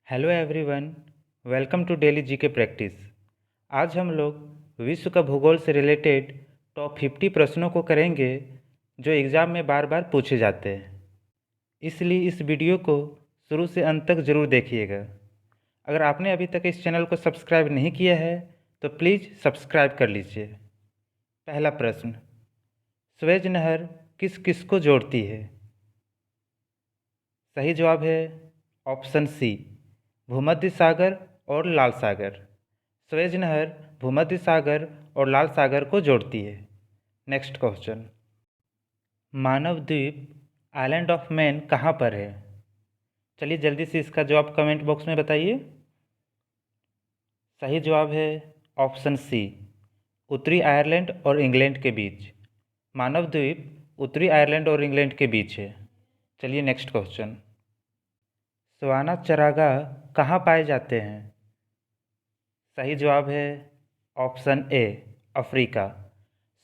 Hello everyone, welcome to daily GK practice. आज हम लोग विश्व का भूगोल से रिलेटेड टॉप 50 प्रश्नों को करेंगे जो एग्ज़ाम में बार बार पूछे जाते हैं। इसलिए इस वीडियो को शुरू से अंत तक ज़रूर देखिएगा। अगर आपने अभी तक इस चैनल को सब्सक्राइब नहीं किया है तो प्लीज़ सब्सक्राइब कर लीजिए। पहला प्रश्न, स्वेज नहर किस किस को जोड़ती है? सही जवाब है ऑप्शन सी, भूमध्य सागर और लाल सागर। स्वेज नहर भूमध्य सागर और लाल सागर को जोड़ती है। नेक्स्ट क्वेश्चन, मानव द्वीप आइलैंड ऑफ मैन कहाँ पर है? चलिए जल्दी से इसका जवाब कमेंट बॉक्स में बताइए। सही जवाब है ऑप्शन सी, उत्तरी आयरलैंड और इंग्लैंड के बीच। मानव द्वीप उत्तरी आयरलैंड और इंग्लैंड के बीच है। चलिए नेक्स्ट क्वेश्चन, सवाना चरागाह कहाँ पाए जाते हैं? सही जवाब है ऑप्शन ए, अफ्रीका।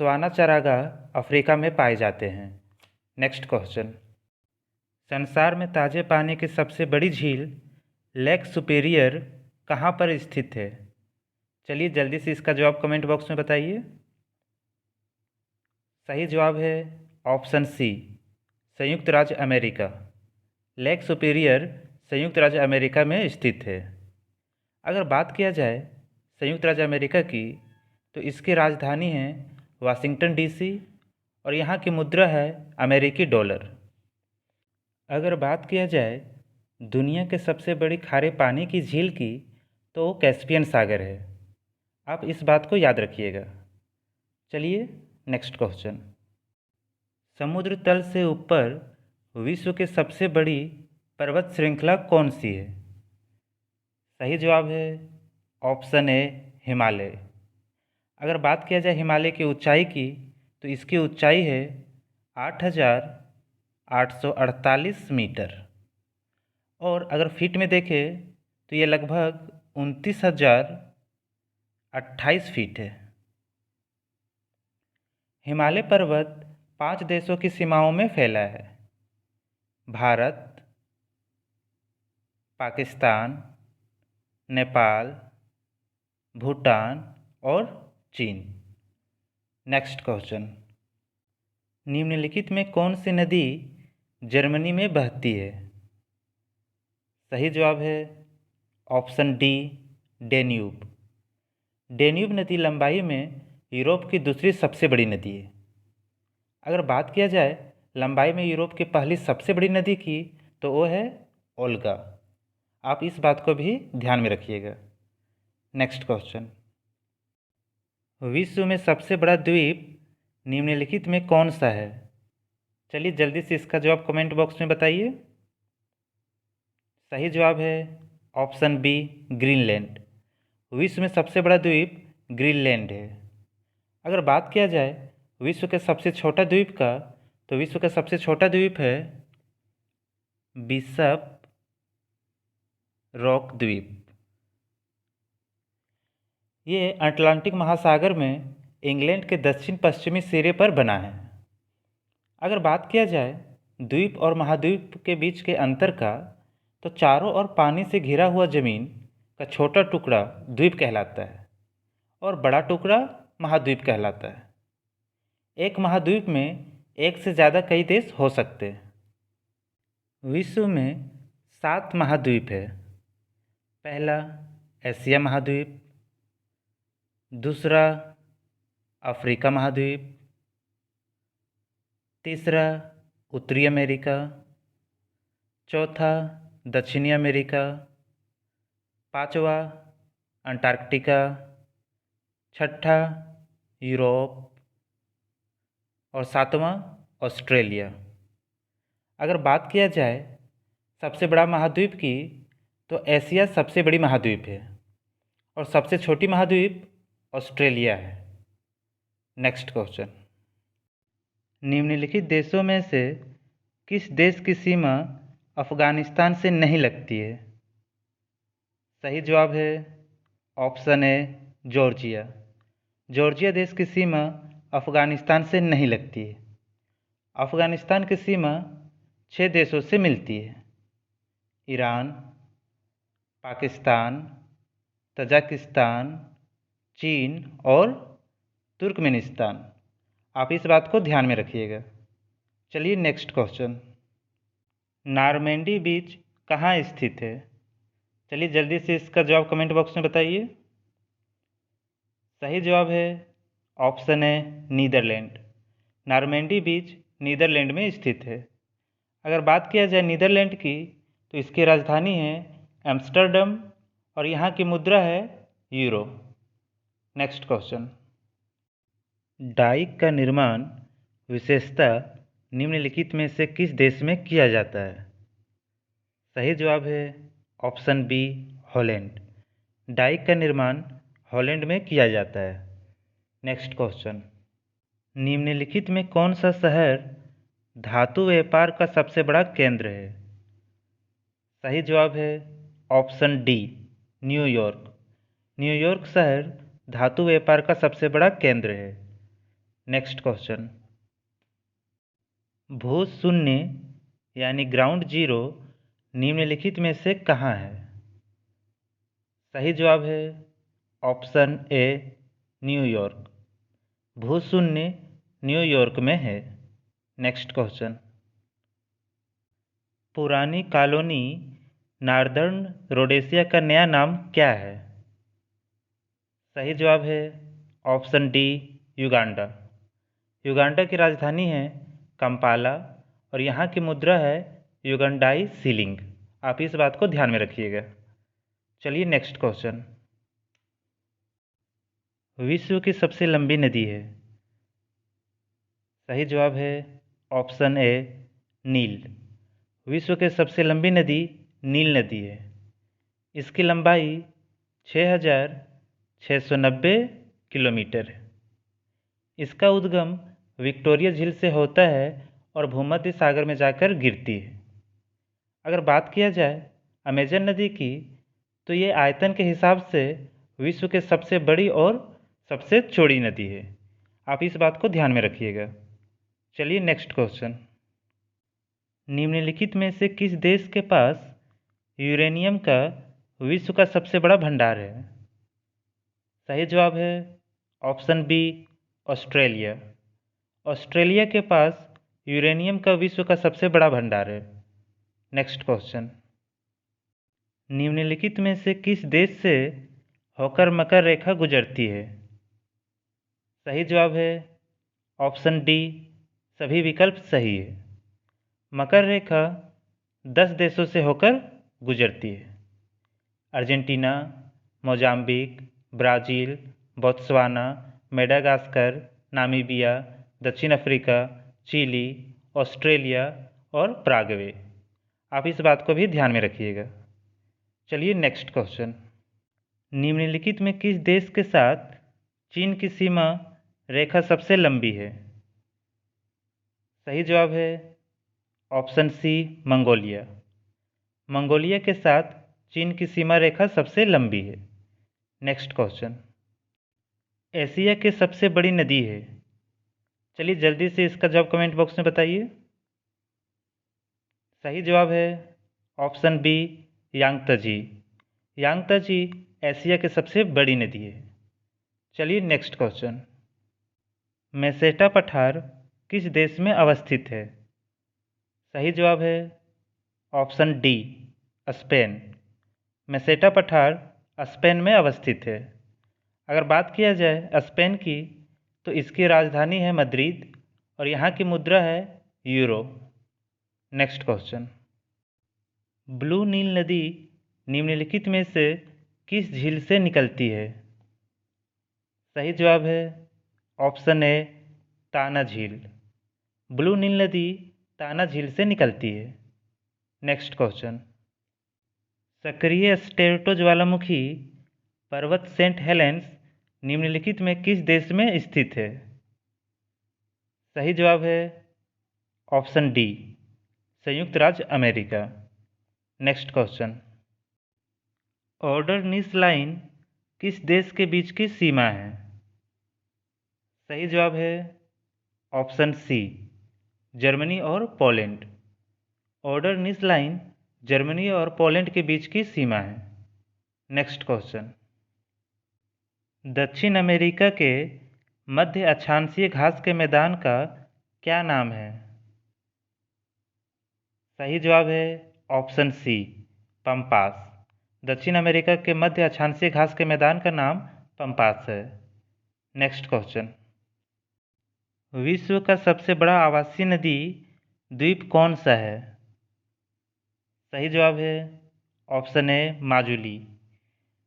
सवाना चरागाह अफ्रीका में पाए जाते हैं। नेक्स्ट क्वेश्चन, संसार में ताज़े पानी की सबसे बड़ी झील लेक सुपेरियर कहाँ पर स्थित है? चलिए जल्दी से इसका जवाब कमेंट बॉक्स में बताइए। सही जवाब है ऑप्शन सी, संयुक्त राज्य अमेरिका। लेक सुपेरियर संयुक्त राज्य अमेरिका में स्थित है। अगर बात किया जाए संयुक्त राज्य अमेरिका की तो इसकी राजधानी है वाशिंगटन डीसी और यहाँ की मुद्रा है अमेरिकी डॉलर। अगर बात किया जाए दुनिया के सबसे बड़ी खारे पानी की झील की तो वो कैस्पियन सागर है। आप इस बात को याद रखिएगा। चलिए नेक्स्ट क्वेश्चन, समुद्र तल से ऊपर विश्व की सबसे बड़ी पर्वत श्रृंखला कौन सी है? सही जवाब है ऑप्शन ए, हिमालय। अगर बात किया जाए हिमालय की ऊंचाई की तो इसकी ऊंचाई है 8,848 मीटर और अगर फीट में देखें तो ये लगभग 29,028 फीट है। हिमालय पर्वत 5 देशों की सीमाओं में फैला है, भारत, पाकिस्तान, नेपाल, भूटान और चीन। नेक्स्ट क्वेश्चन, निम्नलिखित में कौन सी नदी जर्मनी में बहती है? सही जवाब है ऑप्शन डी, डेन्यूब। डेन्यूब नदी लंबाई में यूरोप की दूसरी सबसे बड़ी नदी है। अगर बात किया जाए लंबाई में यूरोप की पहली सबसे बड़ी नदी की तो वो है ओल्गा। आप इस बात को भी ध्यान में रखिएगा। नेक्स्ट क्वेश्चन, विश्व में सबसे बड़ा द्वीप निम्नलिखित में कौन सा है? चलिए जल्दी से इसका जवाब कमेंट बॉक्स में बताइए। सही जवाब है ऑप्शन बी, ग्रीनलैंड। विश्व में सबसे बड़ा द्वीप ग्रीनलैंड है। अगर बात किया जाए विश्व के सबसे छोटा द्वीप का तो विश्व का सबसे छोटा द्वीप है बिशप रॉक द्वीप। ये अटलांटिक महासागर में इंग्लैंड के दक्षिण पश्चिमी सिरे पर बना है। अगर बात किया जाए द्वीप और महाद्वीप के बीच के अंतर का तो चारों ओर पानी से घिरा हुआ जमीन का छोटा टुकड़ा द्वीप कहलाता है और बड़ा टुकड़ा महाद्वीप कहलाता है। एक महाद्वीप में एक से ज़्यादा कई देश हो सकते हैं। विश्व में 7 महाद्वीप है। पहला एशिया महाद्वीप, दूसरा अफ्रीका महाद्वीप, तीसरा उत्तरी अमेरिका, चौथा दक्षिणी अमेरिका, पांचवा अंटार्कटिका, छठा यूरोप और सातवां ऑस्ट्रेलिया। अगर बात किया जाए सबसे बड़ा महाद्वीप की तो एशिया सबसे बड़ी महाद्वीप है और सबसे छोटी महाद्वीप ऑस्ट्रेलिया है। नेक्स्ट क्वेश्चन, निम्नलिखित देशों में से किस देश की सीमा अफगानिस्तान से नहीं लगती है? सही जवाब है ऑप्शन ए, जॉर्जिया। जॉर्जिया देश की सीमा अफगानिस्तान से नहीं लगती है। अफगानिस्तान की सीमा 6 देशों से मिलती है, ईरान, पाकिस्तान, तजाकिस्तान, चीन और तुर्कमेनिस्तान। आप इस बात को ध्यान में रखिएगा। चलिए नेक्स्ट क्वेश्चन। नॉर्मैंडी बीच कहाँ स्थित है? चलिए जल्दी से इसका जवाब कमेंट बॉक्स में बताइए। सही जवाब है ऑप्शन है नीदरलैंड। नॉर्मैंडी बीच नीदरलैंड में स्थित है। अगर बात किया जाए नीदरलैंड की तो इसकी राजधानी है एम्स्टर्डम और यहाँ की मुद्रा है यूरो। Next question. डाइक का निर्माण विशेषतः निम्नलिखित में से किस देश में किया जाता है? सही जवाब है ऑप्शन बी हॉलैंड। डाइक का निर्माण हॉलैंड में किया जाता है। Next question. निम्नलिखित में कौन सा शहर धातु व्यापार का सबसे बड़ा केंद्र है? सही जवाब है ऑप्शन डी न्यूयॉर्क। न्यूयॉर्क शहर धातु व्यापार का सबसे बड़ा केंद्र है। Next question. भू शून्य यानी ग्राउंड जीरो निम्नलिखित में से कहाँ है? सही जवाब है ऑप्शन ए न्यूयॉर्क। भू शून्य न्यूयॉर्क में है। Next question. पुरानी कॉलोनी नॉर्दर्न रोडेशिया का नया नाम क्या है? सही जवाब है ऑप्शन डी युगांडा। युगांडा की राजधानी है कंपाला और यहाँ की मुद्रा है युगांडाई सीलिंग। आप इस बात को ध्यान में रखिएगा। चलिए नेक्स्ट क्वेश्चन। विश्व की सबसे लंबी नदी है? सही जवाब है ऑप्शन ए नील। विश्व की सबसे लंबी नदी नील नदी है। इसकी लंबाई 6,690 किलोमीटर है। इसका उद्गम विक्टोरिया झील से होता है और भूमध्य सागर में जाकर गिरती है। अगर बात किया जाए अमेजन नदी की तो ये आयतन के हिसाब से विश्व के सबसे बड़ी और सबसे चौड़ी नदी है। आप इस बात को ध्यान में रखिएगा। चलिए नेक्स्ट क्वेश्चन। निम्नलिखित में से किस देश के पास यूरेनियम का विश्व का सबसे बड़ा भंडार है? सही जवाब है ऑप्शन बी ऑस्ट्रेलिया। ऑस्ट्रेलिया के पास यूरेनियम का विश्व का सबसे बड़ा भंडार है। Next question. निम्नलिखित में से किस देश से होकर मकर रेखा गुजरती है? सही जवाब है ऑप्शन डी सभी विकल्प सही है। मकर रेखा 10 देशों से होकर गुजरती है। Argentina, Mozambique, Brazil, Botswana, Madagascar, Namibia, दक्षिण अफ्रीका, चिली, ऑस्ट्रेलिया और पराग्वे। आप इस बात को भी ध्यान में रखिएगा। चलिए नेक्स्ट क्वेश्चन। निम्नलिखित में किस देश के साथ चीन की सीमा रेखा सबसे लंबी है? सही जवाब है ऑप्शन सी मंगोलिया। मंगोलिया के साथ चीन की सीमा रेखा सबसे लंबी है। Next question. एशिया की सबसे बड़ी नदी है? चलिए जल्दी से इसका जवाब कमेंट बॉक्स में बताइए। सही जवाब है ऑप्शन बी यांगत्जे। यांगत्जे एशिया की सबसे बड़ी नदी है। चलिए नेक्स्ट क्वेश्चन। मेसेटा पठार किस देश में अवस्थित है? सही जवाब है ऑप्शन डी स्पेन। मेसेटा पठार स्पेन में अवस्थित है। अगर बात किया जाए स्पेन की तो इसकी राजधानी है मद्रिद और यहाँ की मुद्रा है यूरो। Next question. ब्लू नील नदी निम्नलिखित में से किस झील से निकलती है? सही जवाब है ऑप्शन ए ताना झील। ब्लू नील नदी ताना झील से निकलती है। Next question. सक्रिय स्टेर्टो ज्वालामुखी पर्वत सेंट हेलेंस निम्नलिखित में किस देश में स्थित है? सही जवाब है ऑप्शन डी संयुक्त राज्य अमेरिका। Next question. ऑर्डरनीस लाइन किस देश के बीच की सीमा है? सही जवाब है ऑप्शन सी जर्मनी और पोलैंड। ऑर्डरनीस लाइन जर्मनी और पोलैंड के बीच की सीमा है। नेक्स्ट क्वेश्चन, दक्षिण अमेरिका के मध्य अक्षांशीय घास के मैदान का क्या नाम है? सही जवाब है ऑप्शन सी, पम्पास। दक्षिण अमेरिका के मध्य अक्षांशीय घास के मैदान का नाम पम्पास है। नेक्स्ट क्वेश्चन, विश्व का सबसे बड़ा आवासीय नदी द्वीप कौन सा है? सही जवाब है ऑप्शन ए, माजुली।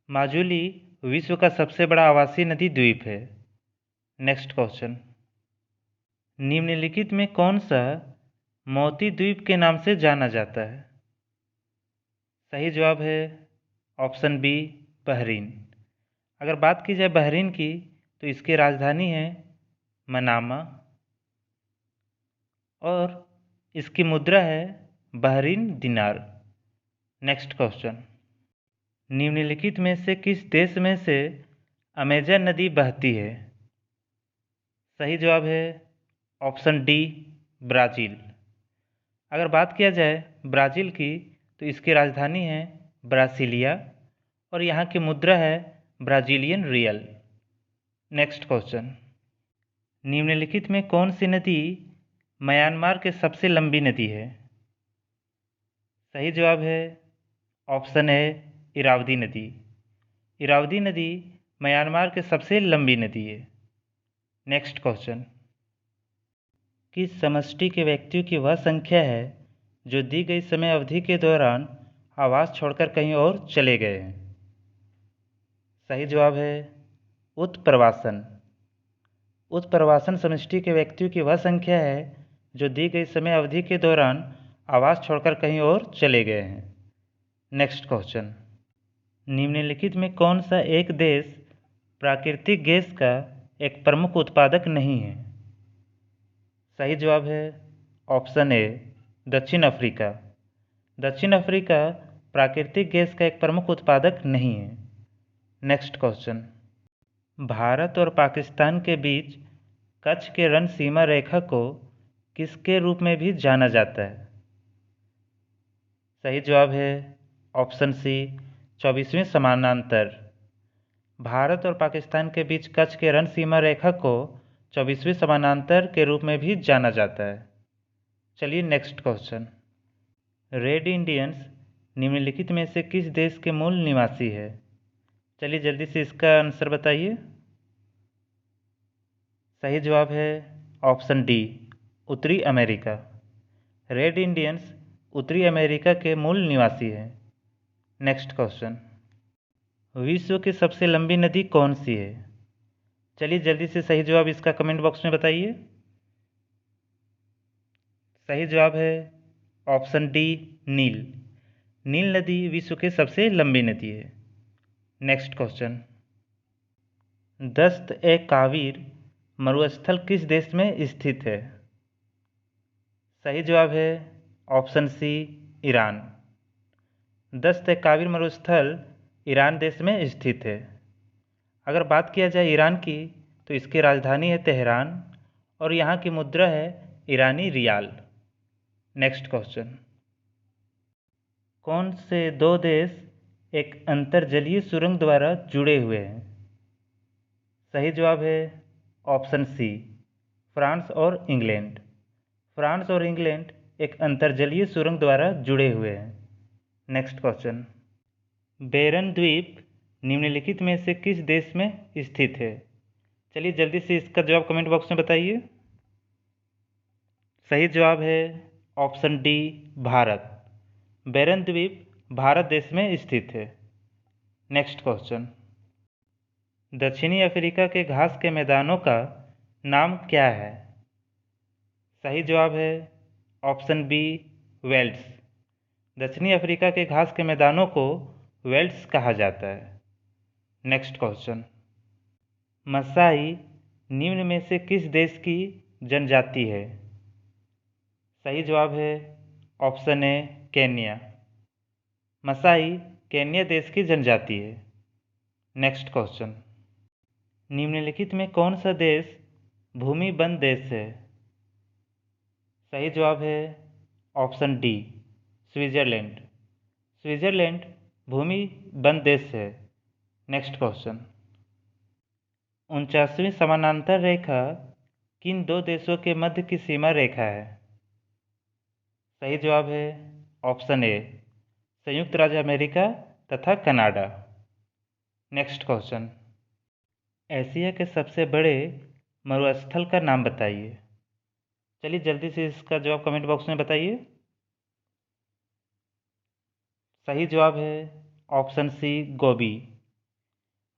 माजुली विश्व का सबसे बड़ा आवासीय नदी द्वीप है। नेक्स्ट क्वेश्चन, निम्नलिखित में कौन सा मोती द्वीप के नाम से जाना जाता है? सही जवाब है ऑप्शन बी, बहरीन। अगर बात की जाए बहरीन की तो इसकी राजधानी है मनामा और इसकी मुद्रा है बहरीन दिनार। नेक्स्ट क्वेश्चन, निम्नलिखित में से किस देश में से अमेजन नदी बहती है? सही जवाब है ऑप्शन डी, ब्राज़ील। अगर बात किया जाए ब्राज़ील की तो इसकी राजधानी है ब्रासिलिया और यहाँ की मुद्रा है ब्राज़ीलियन रियल। नेक्स्ट क्वेश्चन, निम्नलिखित में कौन सी नदी म्यांमार की सबसे लंबी नदी है? सही जवाब है ऑप्शन ए, इरावदी नदी। इरावदी नदी म्यांमार की सबसे लंबी नदी है। नेक्स्ट क्वेश्चन, किस समष्टि के व्यक्तियों की वह संख्या है जो दी गई समय अवधि के दौरान आवास छोड़कर कहीं और चले गए हैं? सही जवाब है उत्प्रवासन। उत्प्रवासन समष्टि के व्यक्तियों की वह संख्या है जो दी गई समय अवधि के दौरान आवास छोड़कर कहीं और चले गए हैं। नेक्स्ट क्वेश्चन, निम्नलिखित में कौन सा एक देश प्राकृतिक गैस का एक प्रमुख उत्पादक नहीं है? सही जवाब है ऑप्शन ए, दक्षिण अफ्रीका। दक्षिण अफ्रीका प्राकृतिक गैस का एक प्रमुख उत्पादक नहीं है। नेक्स्ट क्वेश्चन, भारत और पाकिस्तान के बीच कच्छ के रण सीमा रेखा को किसके रूप में भी जाना जाता है? सही जवाब है ऑप्शन सी, 24वें समानांतर। भारत और पाकिस्तान के बीच कच्छ के रण सीमा रेखा को 24वें समानांतर के रूप में भी जाना जाता है। चलिए नेक्स्ट क्वेश्चन, रेड इंडियंस निम्नलिखित में से किस देश के मूल निवासी है? चलिए जल्दी से इसका आंसर बताइए। सही जवाब है ऑप्शन डी, उत्तरी अमेरिका। रेड इंडियंस उत्तरी अमेरिका के मूल निवासी हैं। नेक्स्ट क्वेश्चन, विश्व की सबसे लंबी नदी कौन सी है? चलिए जल्दी से सही जवाब इसका कमेंट बॉक्स में बताइए। सही जवाब है ऑप्शन डी, नील। नील नदी विश्व की सबसे लंबी नदी है। नेक्स्ट क्वेश्चन, दस्त ए कावीर मरुस्थल किस देश में स्थित है? सही जवाब है ऑप्शन सी, ईरान। दस्त ए कावीर मरुस्थल ईरान देश में स्थित है। अगर बात किया जाए ईरान की तो इसकी राजधानी है तेहरान और यहाँ की मुद्रा है ईरानी रियाल। नेक्स्ट क्वेश्चन, कौन से दो देश एक अंतर्जलीय सुरंग द्वारा जुड़े हुए हैं? सही जवाब है ऑप्शन सी, फ्रांस और इंग्लैंड। फ्रांस और इंग्लैंड एक अंतर्जलीय सुरंग द्वारा जुड़े हुए हैं। नेक्स्ट क्वेश्चन, बेरन द्वीप निम्नलिखित में से किस देश में स्थित है? चलिए जल्दी से इसका जवाब कमेंट बॉक्स में बताइए। सही जवाब है ऑप्शन डी, भारत। बेरन द्वीप भारत देश में स्थित है। नेक्स्ट क्वेश्चन, दक्षिणी अफ्रीका के घास के मैदानों का नाम क्या है? सही जवाब है ऑप्शन बी, वेल्ड्स। दक्षिणी अफ्रीका के घास के मैदानों को वेल्ड्स कहा जाता है। नेक्स्ट क्वेश्चन, मसाई निम्न में से किस देश की जनजाति है? सही जवाब है option A, Kenya. Masai Kenya देश की जनजाति है। नेक्स्ट क्वेश्चन, निम्नलिखित में कौन सा देश भूमिबंध देश है? सही जवाब है ऑप्शन डी, स्विट्जरलैंड। स्विट्जरलैंड भूमि बंद देश है। Next question. 49वीं समानांतर रेखा किन दो देशों के मध्य की सीमा रेखा है? सही जवाब है ऑप्शन ए संयुक्त राज्य अमेरिका तथा कनाडा। Next question. एशिया के सबसे बड़े मरुस्थल का नाम बताइए। चलिए जल्दी से इसका जवाब कमेंट बॉक्स में बताइए। सही जवाब है ऑप्शन सी गोबी।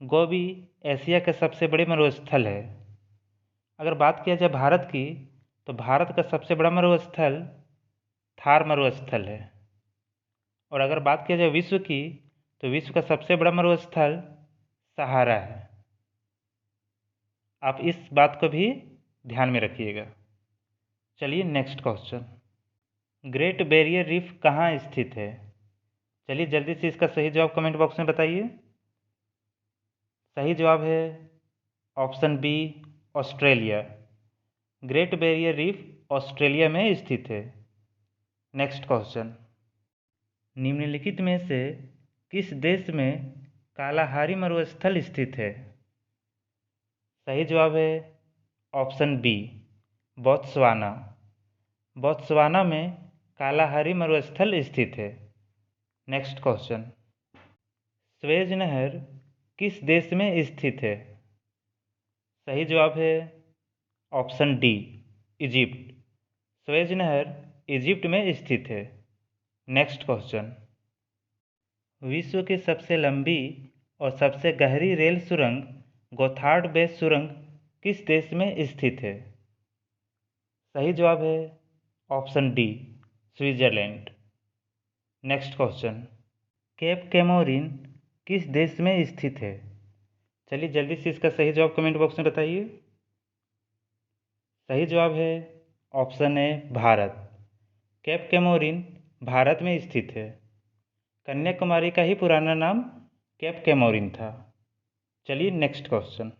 गोबी एशिया के सबसे बड़े मरुस्थल है। अगर बात किया जाए भारत की, तो भारत का सबसे बड़ा मरुस्थल थार मरुस्थल है। और अगर बात किया जाए विश्व की, तो विश्व का सबसे बड़ा मरुस्थल सहारा है। आप इस बात को भी ध्यान में रखिएगा। चलिए next question. Great Barrier reef कहाँ स्थित है? चलिए जल्दी से इसका सही जवाब कमेंट बॉक्स में बताइए। सही जवाब है option B Australia. Great Barrier Reef Australia में स्थित है। Next question. निम्नलिखित में से किस देश में कालाहारी मरुस्थल स्थित है? सही जवाब है ऑप्शन बी बोत्सवाना। बोत्सवाना में कालाहारी मरुस्थल स्थित है। Next question. स्वेज नहर किस देश में स्थित है? सही जवाब है ऑप्शन डी इजिप्ट। स्वेज नहर इजिप्ट में स्थित है। Next question. विश्व की सबसे लंबी और सबसे गहरी रेल सुरंग गोथार्ड बेस सुरंग किस देश में स्थित है? सही जवाब है option D Switzerland. Next question. Cape Comorin किस देश में स्थित है? चलिए जल्दी से इसका सही जवाब कमेंट बॉक्स में बताइए। सही जवाब है option A Bharat. Cape Comorin Bharat में स्थित है। कन्याकुमारी का ही पुराना नाम केप कैमोरिन था। चलिए नेक्स्ट क्वेश्चन।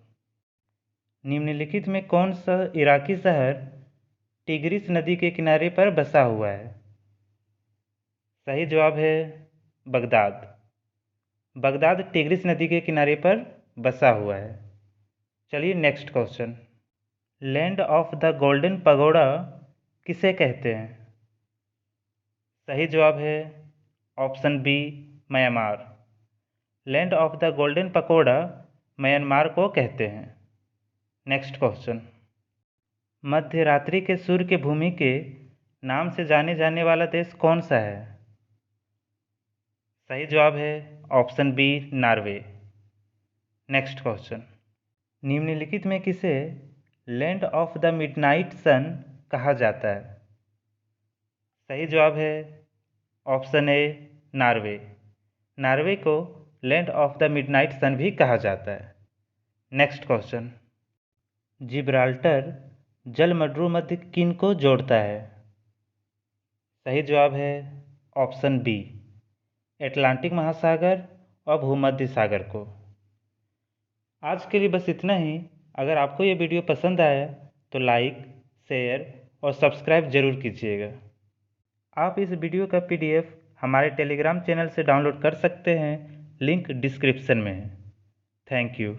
निम्नलिखित में कौन सा इराकी शहर टिग्रिस नदी के किनारे पर बसा हुआ है? सही जवाब है बगदाद। बगदाद टिग्रिस नदी के किनारे पर बसा हुआ है। चलिए next question. Land of the golden pagoda किसे कहते हैं? सही जवाब है option B Myanmar. Land of the golden pagoda Myanmar को कहते हैं। Next question. मध्यरात्रि के सूर्य की भूमि के नाम से जाने जाने वाला देश कौन सा है? सही जवाब है option B Norway. Next question. निम्नलिखित में किसे land of the midnight sun कहा जाता है? सही जवाब है ऑप्शन ए नॉर्वे। नॉर्वे को land of the midnight sun भी कहा जाता है। Next question. जिब्राल्टर जलमड्रू मध्य किन को जोड़ता है? सही जवाब है ऑप्शन बी अटलांटिक महासागर और भूमध्य सागर को। आज के लिए बस इतना ही। अगर आपको ये वीडियो पसंद आया तो लाइक, शेयर और सब्सक्राइब जरूर कीजिएगा। आप इस वीडियो का PDF हमारे टेलीग्राम चैनल से डाउनलोड कर सकते हैं। लिंक डिस्क्रिप्शन में है। Thank you.